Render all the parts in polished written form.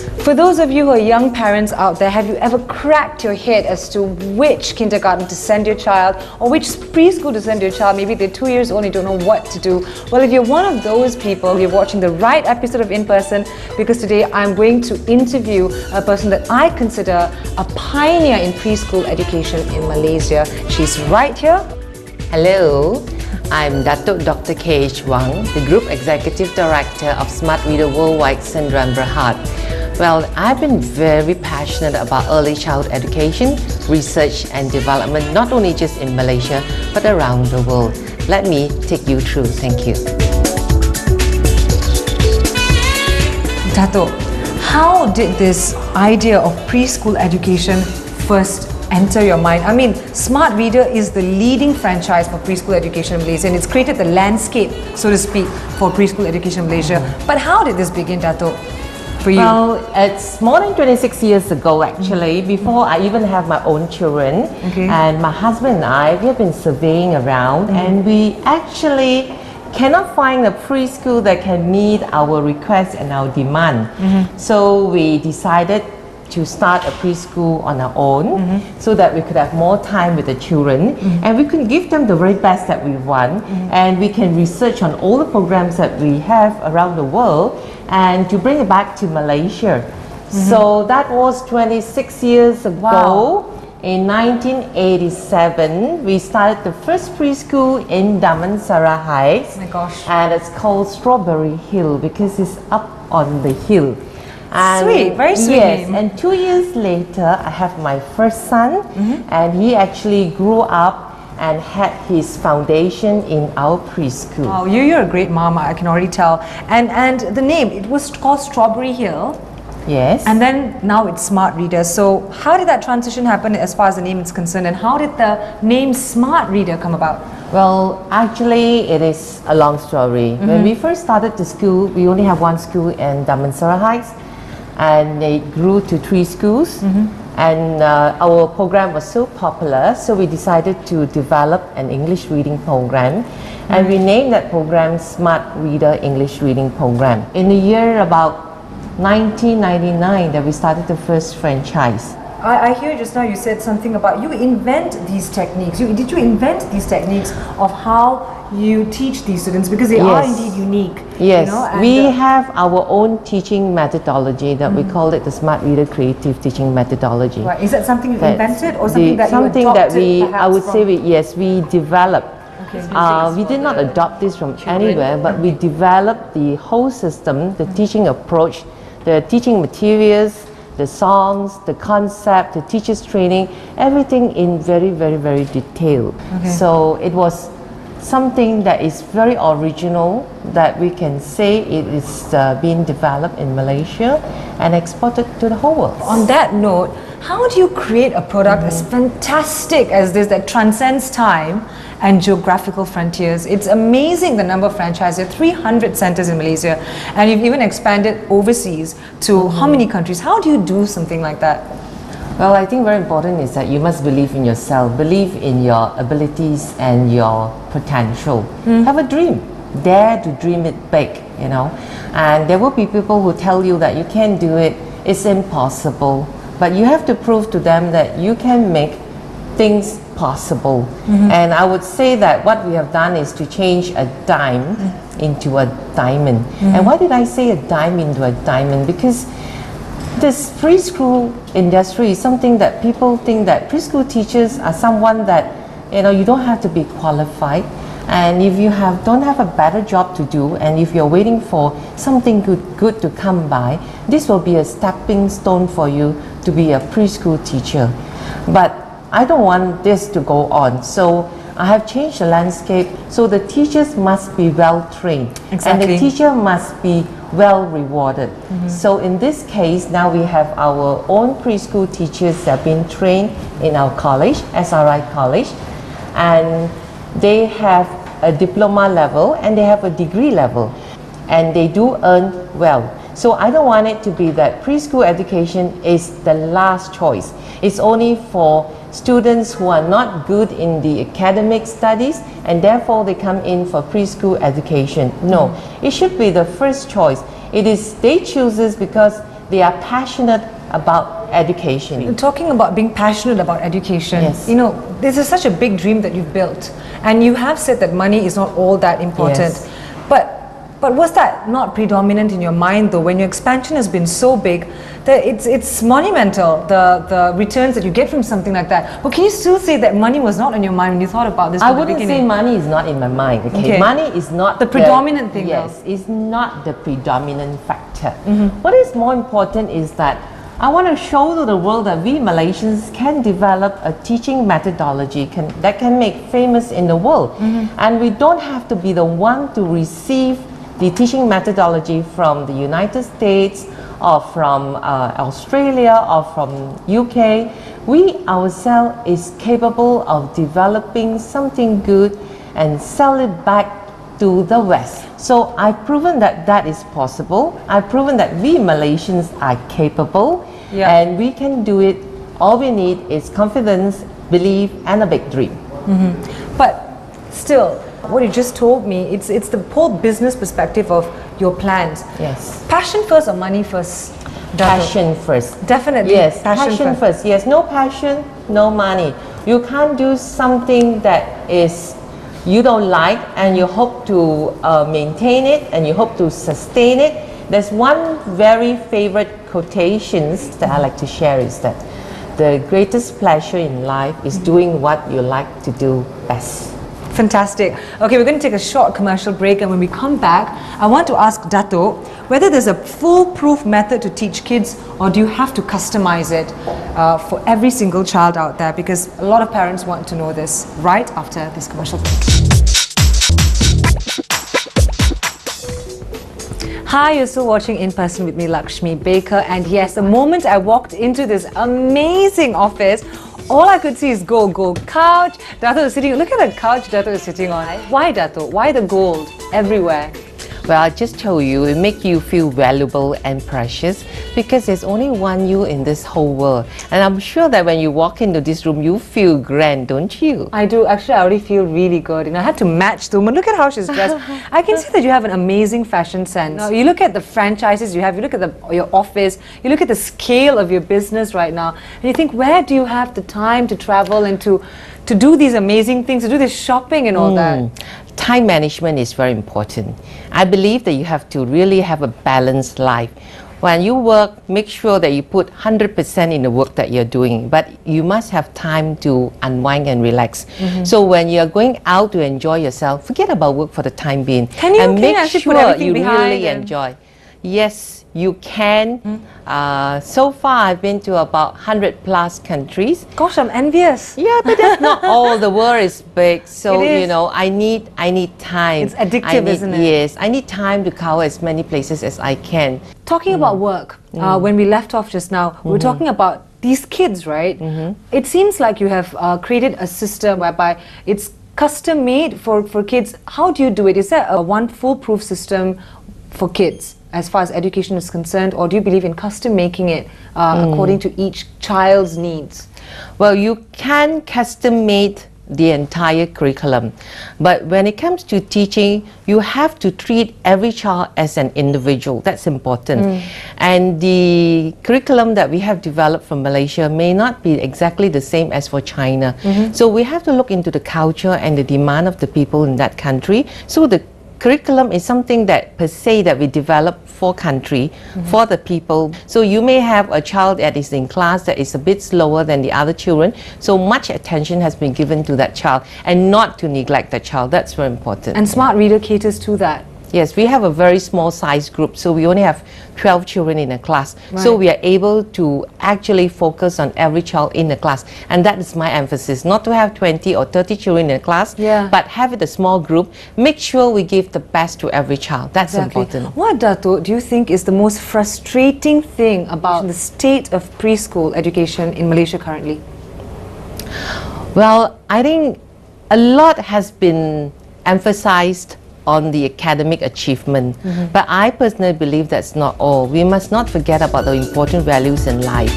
For those of you who are young parents out there, have you ever cracked your head as to which kindergarten to send your child or which preschool to send your child? Maybe they're 2 years old and you don't know what to do. Well, if you're one of those people, you're watching the right episode of In Person, because today I'm going to interview a person that I consider a pioneer in preschool education in Malaysia. She's right here. Hello, I'm Dato Dr. K.H. Wang, the Group Executive Director of Smart Reader Worldwide Sdn Bhd. Well, I've been very passionate about early child education, research and development, not only just in Malaysia, but around the world. Let me take you through. Thank you. Dato, how did this idea of preschool education first enter your mind? I mean, Smart Reader is the leading franchise for preschool education in Malaysia, and it's created the landscape, so to speak, for preschool education in Malaysia. But how did this begin, Dato, for you? Well, it's more than 26 years ago actually, before I even have my own children. Okay. And my husband and I, we have been surveying around and we actually cannot find a preschool that can meet our requests and our demand. So we decided to start a preschool on our own so that we could have more time with the children and we could give them the very best that we want, and we can research on all the programs that we have around the world and to bring it back to Malaysia. So that was 26 years ago. Wow. In 1987, we started the first preschool in Damansara Heights. Oh my gosh. And it's called Strawberry Hill because it's up on the hill. And Sweet, very sweet yes, name. and 2 years later, I have my first son, and he actually grew up and had his foundation in our preschool. Wow, you're a great mama, I can already tell. And the name, it was called Strawberry Hill. Yes. And then now it's Smart Reader. So how did that transition happen as far as the name is concerned, and how did the name Smart Reader come about? Well, actually, it is a long story. When we first started the school, we only have one school in Damansara Heights, and it grew to 3 schools. And our program was so popular, so we decided to develop an English reading program, and we named that program Smart Reader English Reading Program. In the year about 1999 that we started the first franchise. I hear just now you said something about you invent these techniques. Did you invent these techniques of how you teach these students, because they are indeed unique? Yes, you know, and we have our own teaching methodology that we call it the Smart Reader Creative Teaching Methodology. Right. Is that something you That's invented or something that something you that adopted we, I perhaps would from? say, we developed. Okay. We did not adopt this from anywhere, but we developed the whole system, the teaching approach, the teaching materials, the songs, the concept, the teachers training, everything in very, very, very detailed. Okay. So it was something that is very original, that we can say it is being developed in Malaysia and exported to the whole world. On that note, how do you create a product as fantastic as this that transcends time and geographical frontiers? It's amazing the number of franchises. There are 300 centers in Malaysia, and you've even expanded overseas to how many countries? How do you do something like that? Well, I think very important is that you must believe in yourself, believe in your abilities and your potential. Have a dream, dare to dream it big, you know. And there will be people who tell you that you can't do it, it's impossible. But you have to prove to them that you can make things possible. And I would say that what we have done is to change a dime into a diamond. And why did I say a dime into a diamond? Because this preschool industry is something that people think that preschool teachers are someone that, you know, you don't have to be qualified. And if you don't have a better job to do, and if you're waiting for something good to come by, this will be a stepping stone for you to be a preschool teacher. But I don't want this to go on. So I have changed the landscape. So the teachers must be well trained. Exactly. And the teacher must be well rewarded. So in this case, now we have our own preschool teachers that have been trained in our college, SRI College, and they have a diploma level and they have a degree level, and they do earn well. So I don't want it to be that preschool education is the last choice. It's only for students who are not good in the academic studies and therefore they come in for preschool education. No, it should be the first choice. It is they chooses because they are passionate about education. Talking about being passionate about education, Yes. you know, this is such a big dream that you've built, and you have said that money is not all that important. Yes. But was that not predominant in your mind though, when your expansion has been so big that it's monumental, the returns that you get from something like that? But can you still say that money was not on your mind when you thought about this I from the wouldn't say beginning? money is not in my mind. Okay, Okay. money is not The predominant thing, Yes, though. it's not the predominant factor. What is more important is that I want to show to the world that we Malaysians can develop a teaching methodology that can make famous in the world, and we don't have to be the one to receive the teaching methodology from the United States or from Australia or from UK. We ourselves is capable of developing something good and sell it back to the West. So I've proven that that is possible. I've proven that we Malaysians are capable, Yeah. and we can do it. All we need is confidence, belief, and a big dream. But still, what you just told me, it's the whole business perspective of your plans. Yes. Passion first or money first? Dato? Passion first. Definitely. Yes, passion first. Yes, no passion, no money. You can't do something that is you don't like and you hope to maintain it and you hope to sustain it. There's one very favorite quotations that I like to share is that the greatest pleasure in life is doing what you like to do best. Fantastic. Okay, we're going to take a short commercial break, and when we come back, I want to ask Dato whether there's a foolproof method to teach kids, or do you have to customize it for every single child out there? Because a lot of parents want to know this right after this commercial break. Hi, you're still watching In Person with me, Lakshmi Baker, and yes, the moment I walked into this amazing office, all I could see is gold couch. Dato is sitting. Look at that couch Dato is sitting on. Why Dato? Why the gold everywhere? Well, I just told you, it make you feel valuable and precious because there's only one you in this whole world. And I'm sure that when you walk into this room, you feel grand, don't you? I do. Actually, I already feel really good. I had to match the woman. Look at how she's dressed. I can see that you have an amazing fashion sense. Now, you look at the franchises you have, you look at your office, you look at the scale of your business right now, and you think, where do you have the time to travel and to do these amazing things, to do this shopping and all that? Time management is very important. I believe that you have to really have a balanced life. When you work, make sure that you put 100% in the work that you're doing, but you must have time to unwind and relax. So when you're going out to enjoy yourself, forget about work for the time being. Can you make actually sure put everything you behind really and- enjoy. Yes, you can. So far, I've been to about 100 plus countries. Gosh, I'm envious. Yeah, but that's not all. The world is big, so It is. you know, I need time. It's addictive, isn't it? Yes, I need time to cover as many places as I can. Talking about work, when we left off just now, we were talking about these kids, right? It seems like you have created a system whereby it's custom made for kids. How do you do it? Is there a one foolproof system for kids as far as education is concerned, or do you believe in custom making it according to each child's needs? Well, you can custom made the entire curriculum, but when it comes to teaching, you have to treat every child as an individual. That's important. And the curriculum that we have developed from Malaysia may not be exactly the same as for China. So we have to look into the culture and the demand of the people in that country. So the curriculum is something that per se that we develop for country, for the people. So you may have a child that is in class that is a bit slower than the other children. So much attention has been given to that child and not to neglect that child. That's very important. And Smart Reader caters to that. Yes, we have a very small size group, so we only have 12 children in a class. So Right. we are able to actually focus on every child in the class. And that is my emphasis, not to have 20 or 30 children in a class, Yeah. but have it a small group. Make sure we give the best to every child. That's important. What, Dato, do you think is the most frustrating thing about the state of preschool education in Malaysia currently? Well, I think a lot has been emphasized on the academic achievement, but I personally believe that's not all. We must not forget about the important values in life.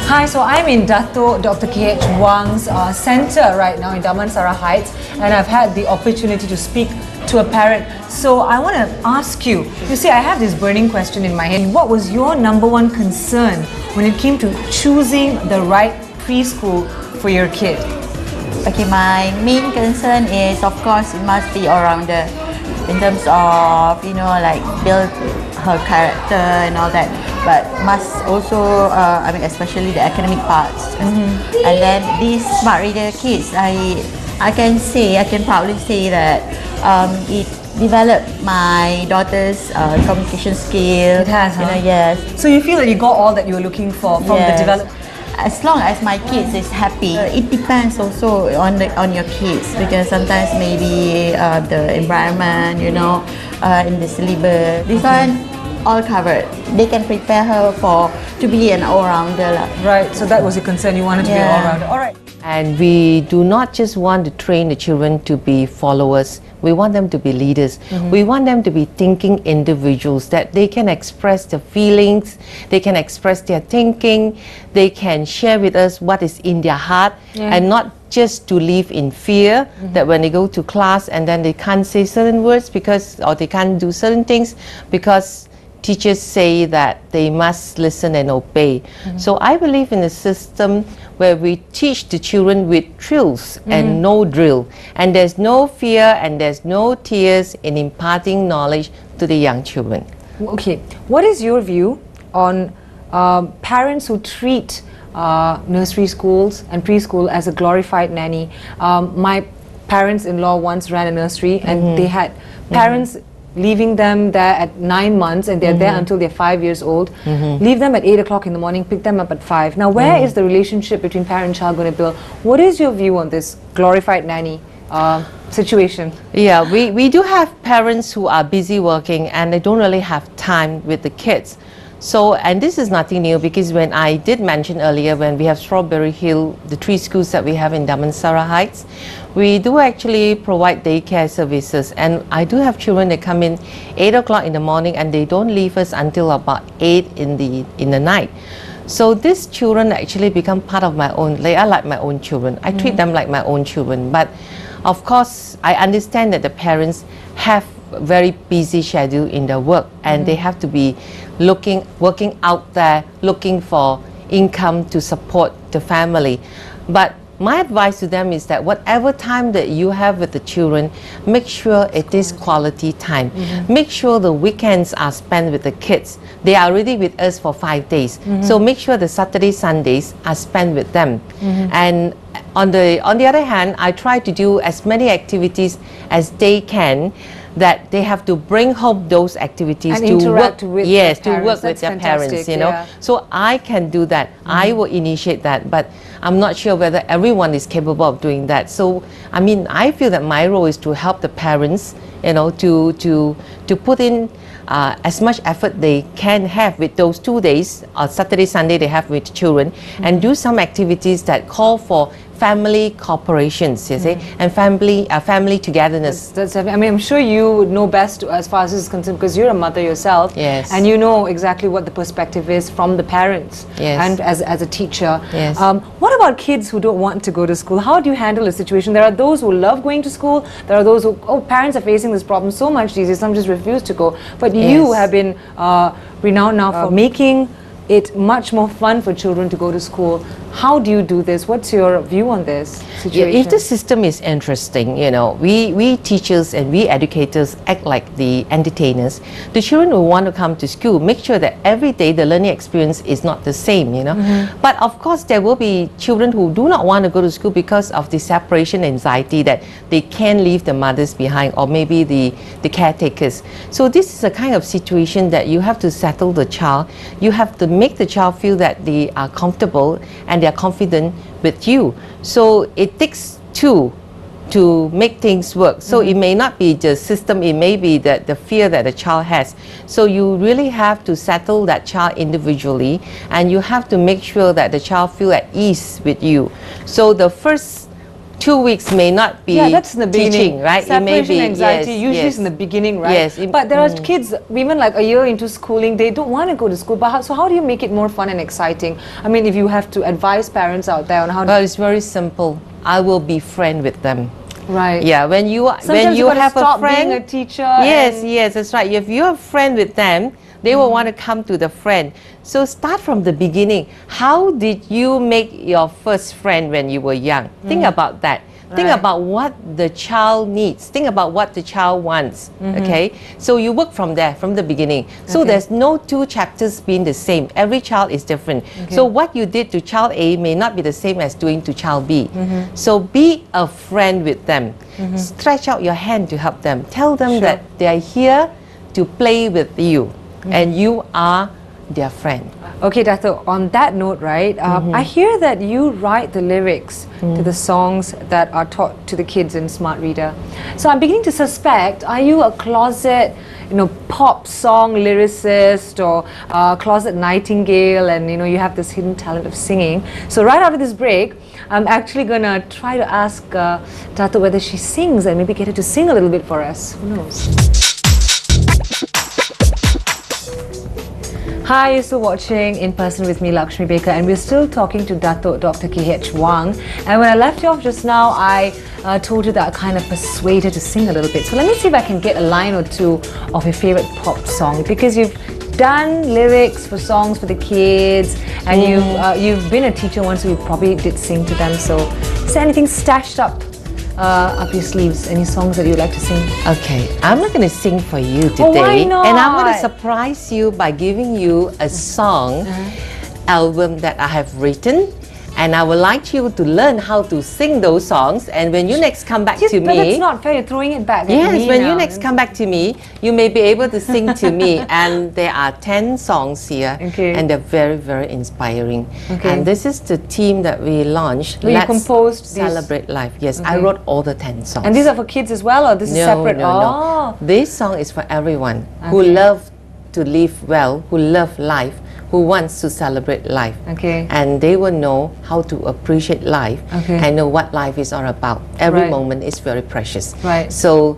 Hi, so I'm in Dato Dr. K.H. Wang's center right now in Damansara Heights, and I've had the opportunity to speak to a parent. So I want to ask you, you see, I have this burning question in my head. What was your number one concern when it came to choosing the right preschool for your kid? Okay, my main concern is, of course, it must be all-rounder in terms of, you know, like build her character and all that. But must also, I mean, especially the academic parts. And then these smart reader kids, I can proudly say that it developed my daughter's communication skill. It has, you huh? know, yes. So you feel that you got all that you were looking for from the development? As long as my kids is happy, it depends also on your kids, because sometimes maybe the environment, you know, in the syllabus, this one all covered. They can prepare her to be an all-rounder. Right, so that was your concern, you wanted to be an all-rounder. All right. And we do not just want to train the children to be followers. We want them to be leaders. We want them to be thinking individuals, that they can express their feelings, they can express their thinking, they can share with us what is in their heart, and not just to live in fear that when they go to class and then they can't say certain words or they can't do certain things because teachers say that they must listen and obey. So I believe in a system where we teach the children with drills and no drill. And there's no fear and there's no tears in imparting knowledge to the young children. Okay, what is your view on parents who treat nursery schools and preschool as a glorified nanny? My parents-in-law once ran a nursery and they had parents leaving them there at 9 months and they're there until they're 5 years old, leave them at 8 o'clock in the morning, pick them up at 5. Now where is the relationship between parent and child going to build? What is your view on this glorified nanny situation? Yeah, we do have parents who are busy working and they don't really have time with the kids. So, and this is nothing new, because when I did mention earlier, when we have Strawberry Hill, the 3 schools that we have in Damansara Heights, we do actually provide daycare services. And I do have children that come in 8 o'clock in the morning and they don't leave us until about 8 in the night. So these children actually become part of my own, they are like my own children. I treat them like my own children. But of course, I understand that the parents have very busy schedule in their work and they have to be working out there, looking for income to support the family. But my advice to them is that whatever time that you have with the children, make sure it is quality time. Make sure the weekends are spent with the kids. They are already with us for 5 days. So make sure the Saturday, Sundays are spent with them. And on the other hand, I try to do as many activities as they can, that they have to bring home those activities and to interact work with yes, their to work with That's their fantastic, parents, you know. So I can do that. I will initiate that, but I'm not sure whether everyone is capable of doing that. So I mean, I feel that my role is to help the parents, you know, to put in as much effort they can have with those 2 days, Saturday, Sunday they have with children, and do some activities that call for family cooperations, you see, and family togetherness. That's, I mean, I'm sure you would know best as far as this is concerned, because you're a mother yourself, yes, and you know exactly what the perspective is from the parents, yes, and as a teacher. Yes. What about kids who don't want to go to school? How do you handle a situation? There are those who love going to school. There are those who, parents are facing this problem so much these days, some just refuse to go. But you have been renowned now for making it much more fun for children to go to school. How do you do this? What's your view on this situation? If the system is interesting, you know, we teachers and we educators act like the entertainers. The children who want to come to school, make sure that every day the learning experience is not the same, you know. But of course, there will be children who do not want to go to school because of the separation anxiety, that they can't leave the mothers behind, or maybe the caretakers. So this is a kind of situation that you have to settle the child. You have to make the child feel that they are comfortable and they are confident with you. So it takes two to make things work. So it may not be the system, it may be that the fear that the child has. So you really have to settle that child individually, and you have to make sure that the child feel at ease with you. So the first 2 weeks may not be that's in the teaching, beginning, right? Separation it may be anxiety usually is in the beginning, right? Yes. But there are kids, even like a year into schooling, they don't want to go to school. But so how do you make it more fun and exciting? I mean, if you have to advise parents out there on how to... Well, it's very simple. I will befriend with them. Right. Yeah, when you Sometimes you have a stop friend, being a teacher. yes, and- yes, that's right. If you have a friend with them, they will want to come to the friend. So start from the beginning. How did you make your first friend when you were young? Think about that. Think Right. about what the child needs. Think about what the child wants. Okay, so you work from there, from the beginning. So Okay. there's no two chapters being the same. Every child is different. So what you did to child A may not be the same as doing to child B. So be a friend with them. Stretch out your hand to help them. Tell them Sure. that they are here to play with you, and you are their friend. Okay, Dato, on that note, right, I hear that you write the lyrics to the songs that are taught to the kids in Smart Reader. So I'm beginning to suspect, are you a closet, pop song lyricist or closet nightingale, and you have this hidden talent of singing? So right after this break, I'm actually going to try to ask Dato whether she sings and maybe get her to sing a little bit for us. Who knows? Hi, you're still watching In Person with me, Lakshmi Baker, and we're still talking to Dato Dr. K.H. Wang. And when I left you off just now, I told you that I kind of persuaded to sing a little bit. So let me see if I can get a line or two of your favorite pop song, because you've done lyrics for songs for the kids, and you've been a teacher once, so you probably did sing to them. So is there anything stashed up your sleeves? Any songs that you'd like to sing? Okay, I'm not going to sing for you today. Oh, why not? And I'm going to surprise you by giving you a song album that I have written. And I would like you to learn how to sing those songs. And when you next come back to But me... that's not fair, you're throwing it back at Yes, me when now. you next come back to me, you may be able to sing to me. And there are 10 songs here. Okay. And they're very, very inspiring. Okay. And this is the theme that we launched. Well, you Let's composed these- Celebrate Life. Yes, I Okay. wrote all the 10 songs. And these are for kids as well, or this is separate? No. This song is for everyone who Okay. love to live well, who love life, who wants to celebrate life. Okay. And they will know how to appreciate life Okay. and know what life is all about. Every Right. moment is very precious. Right. So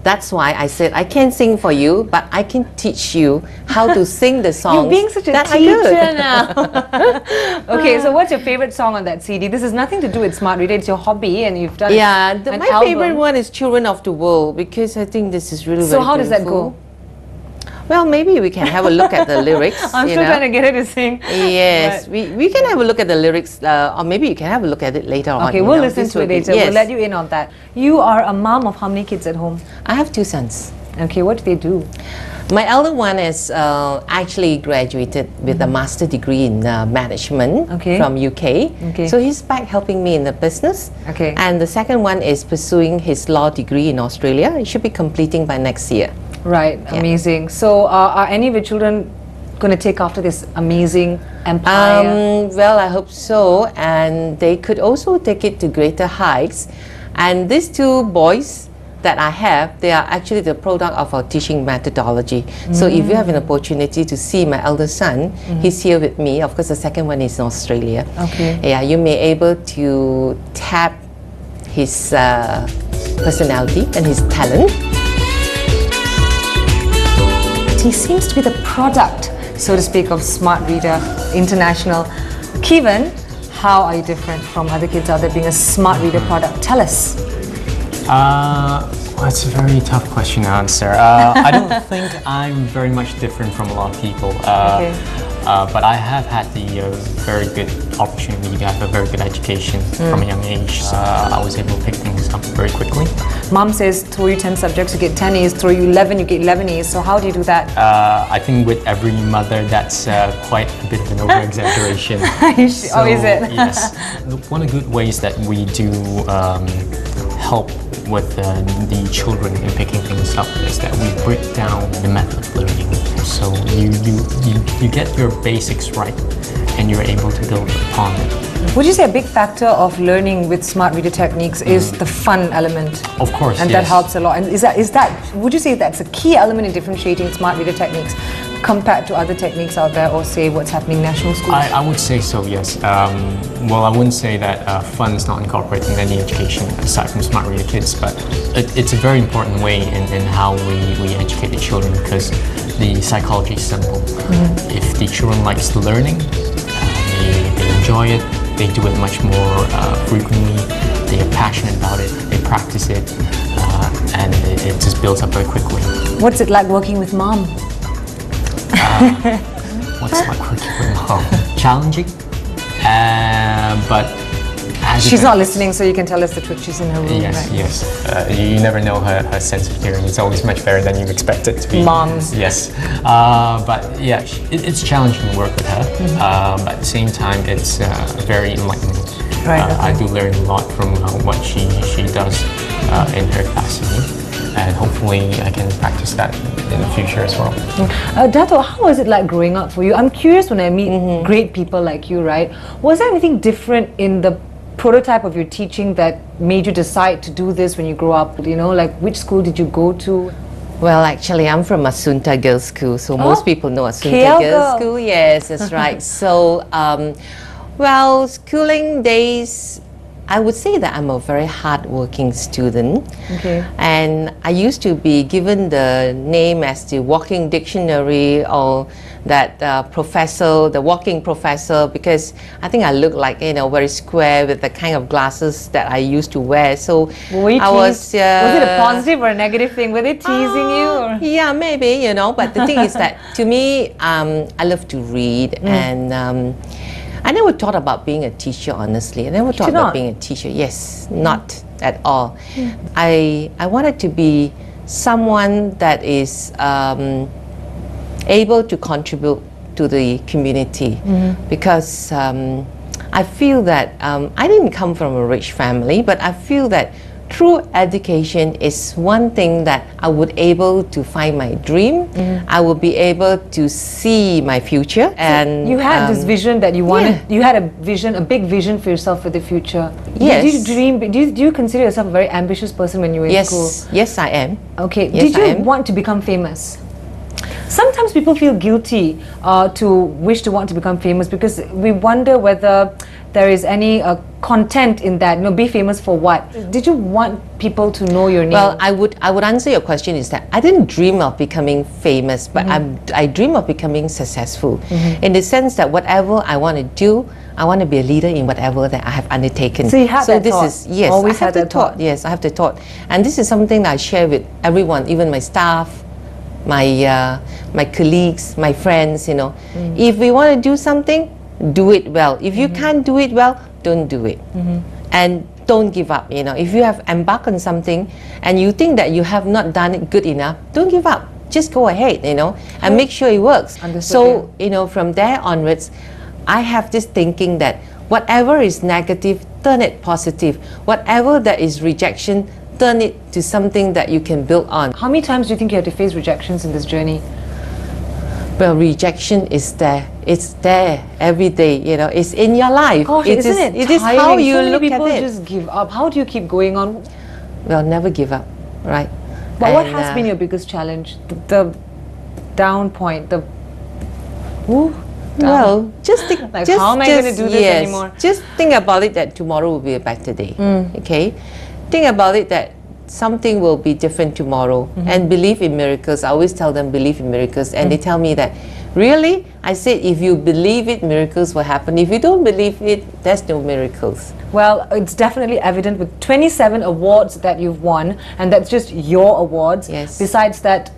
that's why I said I can't sing for you, but I can teach you how to sing the songs. You're being such a that are good. teacher now. Okay, so what's your favorite song on that CD? This has nothing to do with Smart Reader, it's your hobby, and you've done Yeah, an my album. favorite one is Children of the World, because I think this is really So very how does that beautiful. go? Well, maybe we can have a look at the lyrics. I'm you still know. trying to get her to sing. Yes, But- we can have a look at the lyrics, or maybe you can have a look at it later on. Okay, you we'll know. listen This to will it be- later. Yes. We'll let you in on that. You are a mom of how many kids at home? I have 2 sons. Okay, what do they do? My elder one is actually graduated with a master degree in management Okay. from UK. Okay. So he's back helping me in the business. Okay. And the second one is pursuing his law degree in Australia. He should be completing by next year. Right, amazing. So are any of your children going to take after this amazing empire? Well, I hope so. And they could also take it to greater heights. And these 2 boys that I have, they are actually the product of our teaching methodology. So if you have an opportunity to see my elder son, he's here with me. Of course, the second one is in Australia. Okay. Yeah, you may able to tap his personality and his talent. He seems to be the product, so to speak, of Smart Reader International. Kevin, how are you different from other kids out there being a Smart Reader product? Tell us. Well, it's a very tough question to answer. I don't think I'm very much different from a lot of people. Okay. But I have had the very good opportunity to have a very good education from a young age. I was able to pick things up very quickly. Mom says throw you 10 subjects, you get 10 A's, throw you 11, you get 11 A's. So how do you do that? I think with every mother, that's quite a bit of an over-exaggeration. Oh, is it? Yes. One of the good ways that we do help with the children in picking things up is that we break down the method of learning. So you get your basics right and you're able to build upon it. Would you say a big factor of learning with Smart Reader techniques is the fun element? Of course, And yes. that helps a lot. And is that would you say that's a key element in differentiating Smart Reader techniques compared to other techniques out there, or say what's happening in national schools? I would say so, yes. Well, I wouldn't say that fun is not incorporated in any education aside from Smart Reader Kids, but it's a very important way in how we educate the children, because the psychology is simple. If the children likes learning, they enjoy it, they do it much more frequently. They are passionate about it. They practice it, and it just builds up very quickly. What's it like working with mom? What's like working with mom? Challenging, but She's not listening, so you can tell us the truth. She's in her room. Yes, right? yes. You never know her sense of hearing. It's always much better than you expect it to be. Moms. Yes. But yeah, it's challenging to work with her. But at the same time, it's very enlightening. Right. I do learn a lot from what she does in her capacity. And hopefully I can practice that in the future as well. Dato, how was it like growing up for you? I'm curious when I meet great people like you, right? Was there anything different in the prototype of your teaching that made you decide to do this when you grow up? You know, like which school did you go to? Well, actually, I'm from Asunta Girls' School, so most people know Asunta KL Girls' girl. School. Yes, that's right. So, well, schooling days, I would say that I'm a very hard-working student. Okay. And I used to be given the name as the walking dictionary or that professor, the walking professor, because I think I look like, you know, very square with the kind of glasses that I used to wear. So Were you I was... was it a positive or a negative thing? Were they teasing you? Or? Yeah, maybe, you know, but the thing is that to me, I love to read and I never thought about being a teacher, honestly. I never thought about being a teacher. Yes, not at all. I wanted to be someone that is able to contribute to the community because I feel that I didn't come from a rich family, but I feel that through education is one thing that I would able to find my dream. I would be able to see my future. And you had this vision that you wanted. You had a vision, a big vision for yourself for the future. Yes. Did you dream? Do you consider yourself a very ambitious person when you were in school? Yes, I am. Okay. Yes, Did I you am. want to become famous? Sometimes people feel guilty to wish to want to become famous because we wonder whether there is any content in that. You know, be famous for what? Did you want people to know your name? Well, I would answer your question is that I didn't dream of becoming famous, but I dream of becoming successful in the sense that whatever I want to do, I want to be a leader in whatever that I have undertaken. So you have that this thought. is yes, Always I have had the that thought. Yes, I have the thought, and this is something that I share with everyone, even my staff, my colleagues, my friends. You know, if we want to do something, do it well. If you can't do it well, don't do it. And don't give up. You know, if you have embarked on something and you think that you have not done it good enough, don't give up. Just go ahead, you know, and make sure it works. Understood, So, you know, from there onwards, I have this thinking that whatever is negative, turn it positive. Whatever that is rejection, turn it to something that you can build on. How many times do you think you had to face rejections in this journey? Well, rejection is there. It's there every day. You know, it's in your life. Gosh, It isn't is it tiring? how you so many look people at it. just give up. How do you keep going on? Well, never give up, right? But what And, has been your biggest challenge? The down point, the down. Well, just think. Like, just, how am I just, gonna do this yes, anymore? Just think about it that tomorrow will be a better day. Okay, think about it that something will be different tomorrow, and believe in miracles. I always tell them believe in miracles, and they tell me that. Really? I said, if you believe it, miracles will happen. If you don't believe it, there's no miracles. Well, it's definitely evident with 27 awards that you've won, and that's just your awards. Yes. Besides that,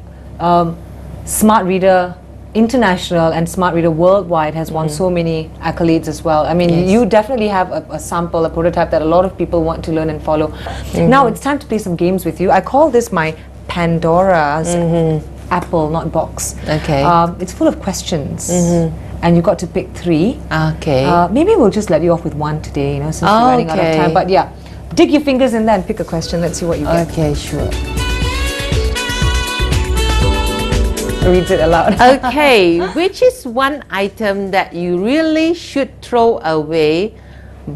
Smart Reader International and Smart Reader Worldwide has won so many accolades as well. I mean, Yes. you definitely have a sample, a prototype that a lot of people want to learn and follow. Now it's time to play some games with you. I call this my Pandora's apple, not box. Okay. It's full of questions, and you've got to pick 3. Okay. Maybe we'll just let you off with 1 today, you know, since we're running out of Okay. time. But yeah, dig your fingers in there and pick a question. Let's see what you get. Okay, sure. Reads it aloud. Okay, which is one item that you really should throw away,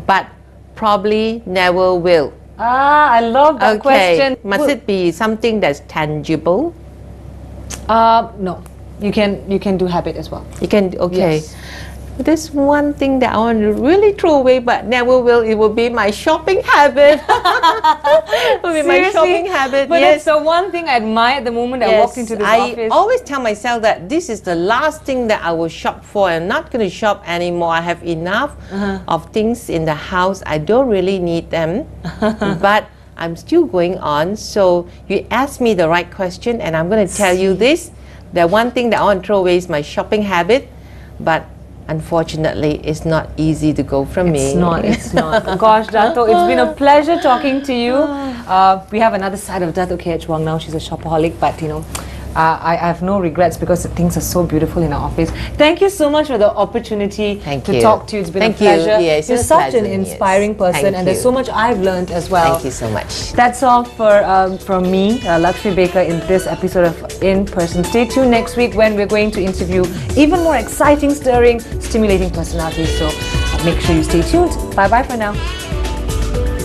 but probably never will? I love that question. Must it be something that's tangible? No. You can do habit as well. You can, okay. Yes. There's one thing that I want to really throw away, but never will. It will be my shopping habit. It will be my shopping habit. But yes. it's the one thing I admire at the moment I walked into this office. I always tell myself that this is the last thing that I will shop for. I'm not going to shop anymore. I have enough of things in the house. I don't really need them, but I'm still going on. So you asked me the right question, and I'm going to tell you this. The one thing that I want to throw away is my shopping habit, but unfortunately, it's not easy to go from me. It's not. Gosh, Dato, it's been a pleasure talking to you. We have another side of Dato KH Wang now. She's a shopaholic, but you know, I have no regrets because things are so beautiful in our office. Thank you so much for the opportunity to talk to you. It's been a pleasure. Yes, you're such an inspiring person, and there's so much I've learned as well. Thank you so much. That's all from me, Lakshmi Baker, in this episode of In Person. Stay tuned next week when we're going to interview even more exciting, stirring, stimulating personalities. So make sure you stay tuned. Bye-bye for now.